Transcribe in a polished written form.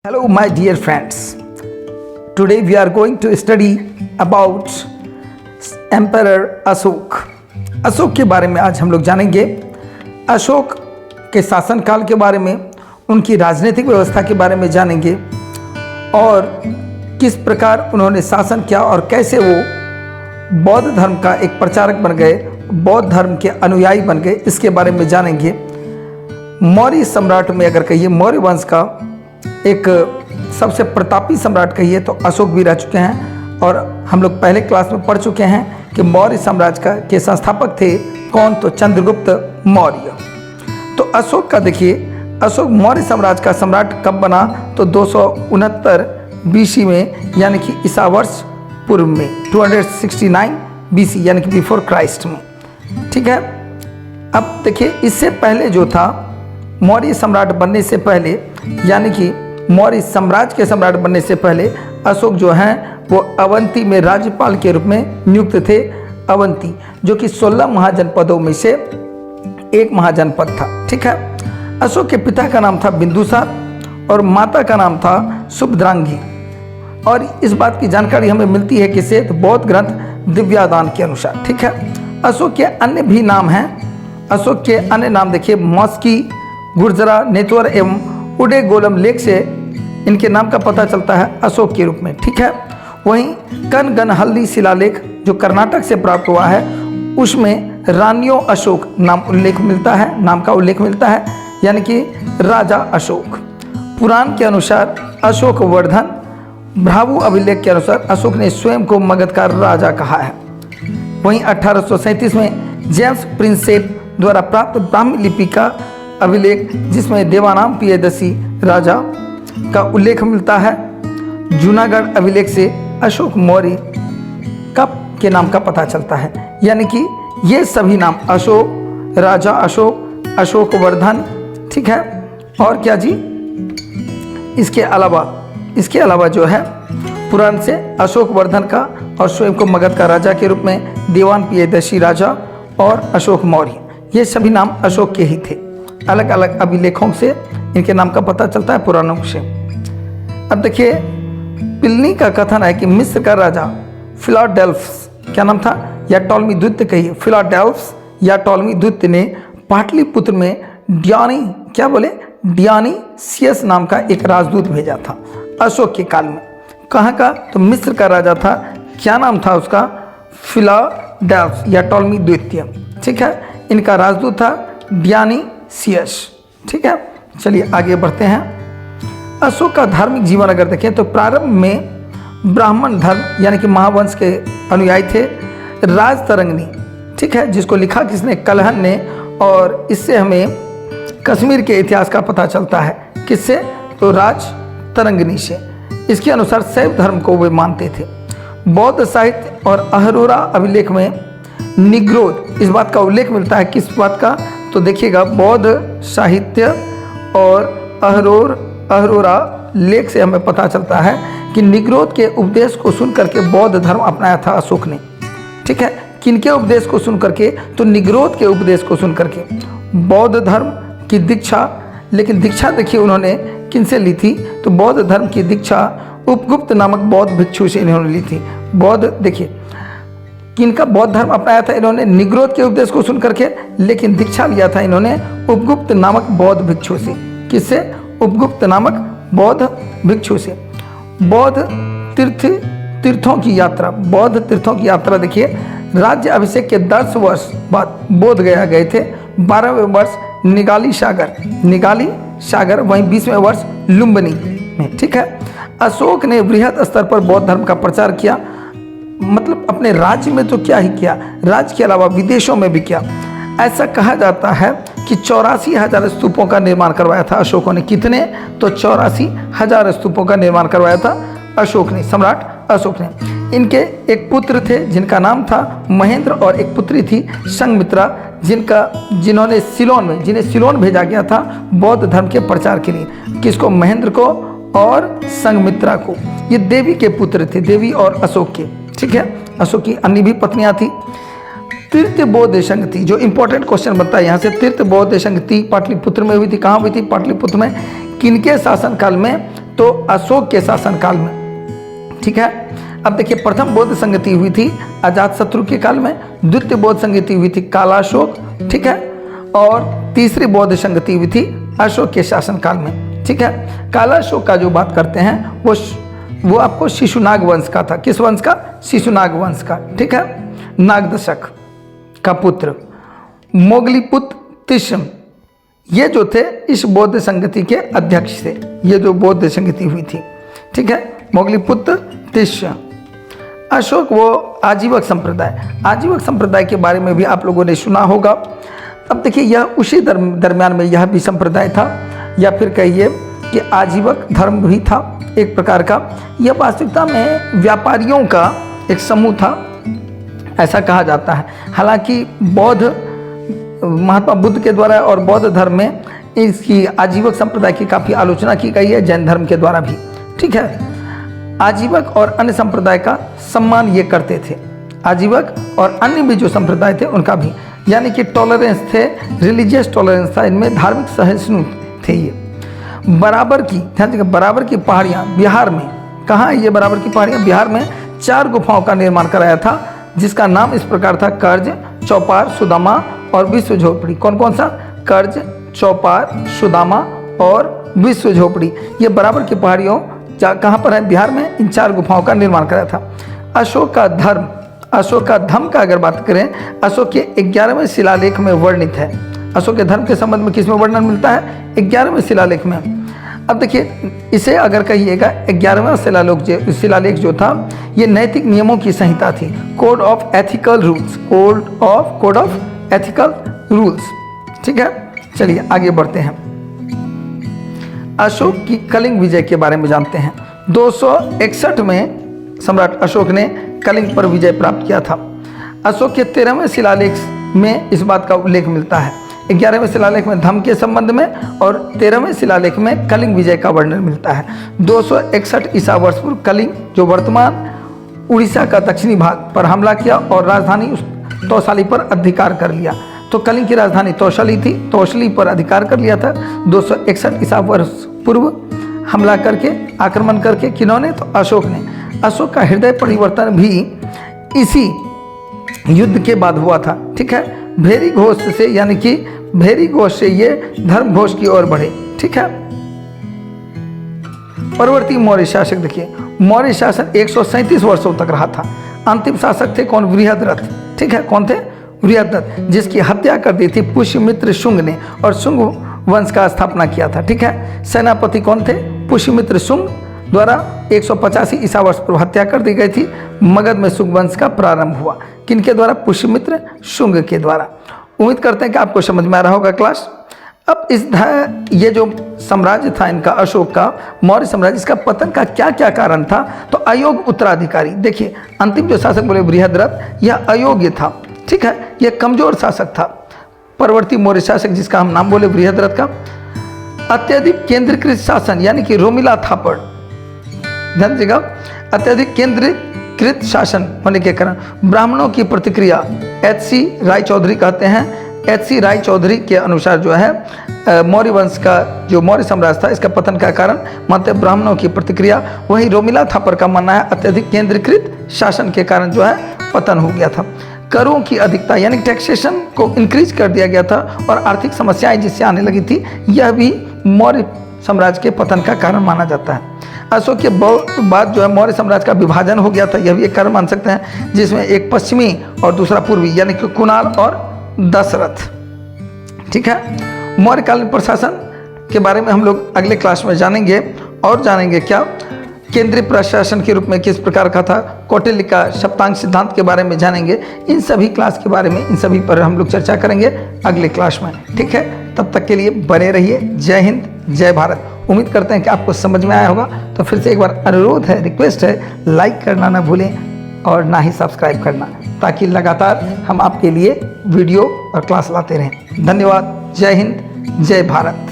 Hello my dear friends. Today we are going to study about Emperor Ashok. Ashok के बारे में आज हम लोग जानेंगे। अशोक के शासनकाल के बारे में, उनकी राजनीतिक व्यवस्था के बारे में जानेंगे और किस प्रकार उन्होंने शासन किया और कैसे वो बौद्ध धर्म का एक प्रचारक बन गए, बौद्ध धर्म के अनुयायी बन गए, इसके बारे में जानेंगे। मौर्य सम्राट में अगर कहिए, मौर्य वंश का एक सबसे प्रतापी सम्राट कहिए तो अशोक भी रह चुके हैं और हम लोग पहले क्लास में पढ़ चुके हैं कि मौर्य साम्राज्य के संस्थापक थे कौन, तो चंद्रगुप्त मौर्य। तो अशोक का देखिए, अशोक मौर्य साम्राज्य का सम्राट कब बना, तो 269 BC में, यानी कि ईसा वर्ष पूर्व में, 269 BC यानी कि बिफोर क्राइस्ट में। ठीक है। अब देखिए, इससे पहले जो था, मौर्य सम्राट बनने से पहले, यानी कि मौर्य साम्राज्य के सम्राट बनने से पहले अशोक जो हैं वो अवंती में राज्यपाल के रूप में नियुक्त थे। अवंती जो कि 16 महाजनपदों में से एक महाजनपद था। ठीक है। अशोक के पिता का नाम था बिंदुसार और माता का नाम था सुभद्रांगी। और इस बात की जानकारी हमें मिलती है किससे, तो बौद्ध ग्रंथ दिव्यादान के अनुसार। ठीक है। अशोक के अन्य भी नाम हैं। अशोक के अन्य नाम देखिए, मौस्की, गुर्जरा, नेतवर एवं उडे गोलम लेख से इनके नाम का पता चलता है अशोक के रूप में। ठीक है। वहीं कनगनहल्ली शिलालेख जो कर्नाटक से प्राप्त हुआ है, उसमें रानियों अशोक नाम का उल्लेख मिलता है, यानी कि राजा अशोक। पुराण के अनुसार अशोक वर्धन, भ्रावु अभिलेख के अनुसार अशोक ने स्वयं को मगध का राजा कहा है। वहीं 1837 में जेम्स प्रिंसेप द्वारा प्राप्त ब्राह्मी लिपि का अभिलेख, जिसमें देवानाम पियदसी राजा का उल्लेख मिलता है। जूनागढ़ अभिलेख से अशोक मौर्य के नाम का पता चलता है, यानी कि ये सभी नाम अशोक, राजा अशोक, अशोक वर्धन। ठीक है। और क्या जी, इसके अलावा जो है पुराण से अशोक वर्धन का और स्वयं को मगध का राजा के रूप में देवान पियदसी राजा और अशोक मौर्य, ये सभी नाम अशोक के ही थे। अलग अलग अभिलेखों से इनके नाम का पता चलता है, पुराणों से। अब देखिए, प्लिनी का कथन है कि मिस्र का राजा फिलाडेल्फस, क्या नाम था, या टॉलमी द्वितीय कहिए, फिलाडेल्फस या टॉलमी द्वितीय ने पाटलिपुत्र में डियानीसियस नाम का एक राजदूत भेजा था अशोक के काल में। कहाँ का, तो मिस्र का राजा था। क्या नाम था उसका, फिलाडेल्फस या टॉलमी द्वितीय। ठीक है। इनका राजदूत था डियानीसियस। ठीक है। चलिए आगे बढ़ते हैं। अशोक का धार्मिक जीवन अगर देखें तो प्रारंभ में ब्राह्मण धर्म यानी कि महावंश के अनुयायी थे। राजतरंगिणी, ठीक है, जिसको लिखा किसने, कलहन ने, और इससे हमें कश्मीर के इतिहास का पता चलता है। किससे, तो राजतरंगिणी से। इसके अनुसार शैव धर्म को वे मानते थे। बौद्ध साहित्य और अहरोरा अभिलेख में निग्रोध, इस बात का उल्लेख मिलता है। किस बात का, तो देखिएगा, बौद्ध साहित्य और अहरोरा लेख से हमें पता चलता है कि निग्रोध के उपदेश को सुन करके बौद्ध धर्म अपनाया था अशोक ने। ठीक है। किनके उपदेश को सुन करके, तो निग्रोध के उपदेश को सुन करके बौद्ध धर्म की दीक्षा। लेकिन दीक्षा देखिए उन्होंने किनसे ली थी, तो बौद्ध धर्म की दीक्षा उपगुप्त नामक बौद्ध भिक्षु से इन्होंने ली थी। बौद्ध, देखिए किनका बौद्ध धर्म अपनाया था इन्होंने, निग्रोध के उपदेश को सुन करके, लेकिन दीक्षा लिया था इन्होंने उपगुप्त नामक बौद्ध भिक्षु से। किससे, उपगुप्त नामक बौद्ध भिक्षु से। बौद्ध तीर्थों की यात्रा देखिए, राज्य अभिषेक के 10 वर्ष बाद बोध गया गए थे। 12वें वर्ष निगाली सागर, वहीं 20वें वर्ष लुम्बिनी में। ठीक है। अशोक ने बृहद स्तर पर बौद्ध धर्म का प्रचार किया, मतलब अपने राज्य में तो क्या ही किया, राज्य के अलावा विदेशों में भी किया। ऐसा कहा जाता है कि 84,000 स्तूपों का निर्माण करवाया था अशोकों ने। कितने, तो 84,000 स्तूपों का निर्माण करवाया था अशोक ने, सम्राट अशोक ने। इनके एक पुत्र थे जिनका नाम था महेंद्र और एक पुत्री थी संघमित्रा, जिन्हें सिलोन भेजा गया था बौद्ध धर्म के प्रचार के लिए। किसको, महेंद्र को और संघमित्रा को। ये देवी के पुत्र थे, देवी और अशोक के। ठीक है। अशोक की अन्य भी पत्नियां थी। तीर्थ बौद्ध संगति, जो इंपॉर्टेंट क्वेश्चन बनता है यहाँ से, तीर्थ बौद्ध संगति पाटलिपुत्र में हुई थी। कहाँ हुई थी, पाटलिपुत्र में। किनके शासनकाल में? तो अशोक के शासनकाल में। ठीक है। अब देखिए, प्रथम बौद्ध संगति हुई थी अजातशत्रु के काल में, द्वितीय बौद्ध संगति हुई थी कालाशोक, ठीक है, और तीसरी बौद्ध संगति हुई थी अशोक के शासनकाल में। ठीक है। कालाशोक का जो बात करते हैं वो आपको शिशुनाग वंश का था। किस वंश का? शिशुनाग वंश का। ठीक है। नागदशक का पुत्र मोगलीपुत्र तिष्म, ये जो थे इस बौद्ध संगति के अध्यक्ष थे। ये जो बौद्ध संगति हुई थी, ठीक है, मोगलीपुत्र तिष्म। अशोक वो आजीवक संप्रदाय के बारे में भी आप लोगों ने सुना होगा। अब देखिए, यह उसी दरम्यान में यह भी संप्रदाय था, या फिर कहिए कि आजीवक धर्म भी था एक प्रकार का। यह वास्तविकता में व्यापारियों का एक समूह था, ऐसा कहा जाता है। हालांकि बौद्ध महात्मा बुद्ध के द्वारा और बौद्ध धर्म में इसकी आजीवक संप्रदाय की काफ़ी आलोचना की गई है, जैन धर्म के द्वारा भी। ठीक है। आजीवक और अन्य संप्रदाय का सम्मान ये करते थे, आजीवक और अन्य भी जो संप्रदाय थे उनका भी, यानी कि टॉलरेंस थे, रिलीजियस टॉलरेंस था इनमें, धार्मिक सहिष्णुता थे ये। बराबर की पहाड़ियाँ बिहार में, कहाँ है ये बराबर की पहाड़ियाँ? बिहार में 4 गुफाओं का निर्माण कराया था, जिसका नाम इस प्रकार था: कर्ज, चौपार, सुदामा और विश्व झोपड़ी। कौन कौन सा? कर्ज, चौपार, सुदामा और विश्व झोपड़ी। ये बराबर की पहाड़ियों कहाँ पर है? बिहार में इन 4 गुफाओं का निर्माण कराया था। अशोक का धर्म का अगर बात करें, अशोक के 11वें शिलालेख में वर्णित है। अशोक के धर्म के संबंध में किसमें वर्णन मिलता है? 11वें शिलालेख में। अब देखिए, इसे अगर कहिएगा 11वां शिलालेख जो था, ये नैतिक नियमों की संहिता थी, कोड ऑफ एथिकल रूल्स। ठीक है। चलिए आगे बढ़ते हैं। अशोक की कलिंग विजय के बारे में जानते हैं। 261 में सम्राट अशोक ने कलिंग पर विजय प्राप्त किया था। अशोक के 13वें शिलालेख में इस बात का उल्लेख मिलता है। 11वें शिलालेख में धम्म के संबंध में और 13वें शिलालेख में कलिंग विजय का वर्णन मिलता है। 261 ईसा वर्ष पूर्व कलिंग, जो वर्तमान उड़ीसा का दक्षिणी भाग पर हमला किया और राजधानी तौशाली पर अधिकार कर लिया। तो कलिंग की राजधानी तौशाली थी, तौशली पर अधिकार कर लिया था। 261 ईसा वर्ष पूर्व हमला करके, आक्रमण करके, किन्होंने? तो अशोक ने। अशोक का हृदय परिवर्तन भी इसी युद्ध के बाद हुआ था। ठीक है। भेरी घोष से, यानी कि भेरी घोष से ये धर्म घोष की ओर बढ़े। ठीक है। परवर्ती मौर्य शासक, देखिए मौर्य शासन 137 वर्षों तक रहा था। अंतिम शासक थे कौन? बृहद्रथ। ठीक है। कौन थे? बृहद्रथ, जिसकी हत्या कर दी थी पुष्यमित्र शुंग ने, और शुंग वंश का स्थापना किया था। ठीक है। सेनापति कौन थे? पुष्यमित्र शुंग द्वारा 185 ईसा वर्ष पूर्व हत्या कर दी गई थी। मगध में शुंग वंश का प्रारंभ हुआ। किनके द्वारा? पुष्यमित्र शुंग के द्वारा। उम्मीद करते हैं कि आपको समझ में आ रहा होगा क्लास। अब ये जो साम्राज्य था इनका, अशोक का मौर्य साम्राज्य, इसका पतन का क्या क्या कारण था? तो अयोग्य उत्तराधिकारी। देखिए, अंतिम जो शासक बोले बृहद्रथ, यह अयोग्य था। ठीक है। यह कमजोर शासक था। परवर्ती मौर्य शासक, जिसका हम नाम बोले बृहद्रथ का, अत्यधिक केंद्रीकृत शासन, यानी कि रोमिला थापड़, ध्यान दीजिएगा, अत्यधिक केंद्रीकृत शासन होने के कारण ब्राह्मणों की प्रतिक्रिया, एच.सी. राय चौधरी कहते हैं, एच.सी. राय चौधरी के अनुसार जो है मौर्य वंश का जो मौर्य साम्राज्य था, इसका पतन का कारण मानते ब्राह्मणों की प्रतिक्रिया। वही रोमिला थापर का मानना है अत्यधिक केंद्रीकृत शासन के कारण जो है पतन हो गया था। करों की अधिकता, यानी टैक्सेशन को इंक्रीज कर दिया गया था, और आर्थिक समस्याएं जिससे आने लगी थी, यह भी मौर्य साम्राज्य के पतन का कारण माना जाता है। अशोक के बाद जो है मौर्य साम्राज्य का विभाजन हो गया था, यह भी एक कारण मान सकते हैं, जिसमें एक पश्चिमी और दूसरा पूर्वी, यानी कि कुणाल और दशरथ। ठीक है। मौर्यकालीन प्रशासन के बारे में हम लोग अगले क्लास में जानेंगे, और जानेंगे क्या केंद्रीय प्रशासन के रूप में किस प्रकार का था, कौटिल्य का सप्तांग सिद्धांत के बारे में जानेंगे। इन सभी क्लास के बारे में, इन सभी पर हम लोग चर्चा करेंगे अगले क्लास में। ठीक है। तब तक के लिए बने रहिए। जय हिंद, जय भारत। उम्मीद करते हैं कि आपको समझ में आया होगा। तो फिर से एक बार अनुरोध है, रिक्वेस्ट है, लाइक करना ना भूलें और ना ही सब्सक्राइब करना, ताकि लगातार हम आपके लिए वीडियो और क्लास लाते रहें। धन्यवाद। जय हिंद, जय भारत।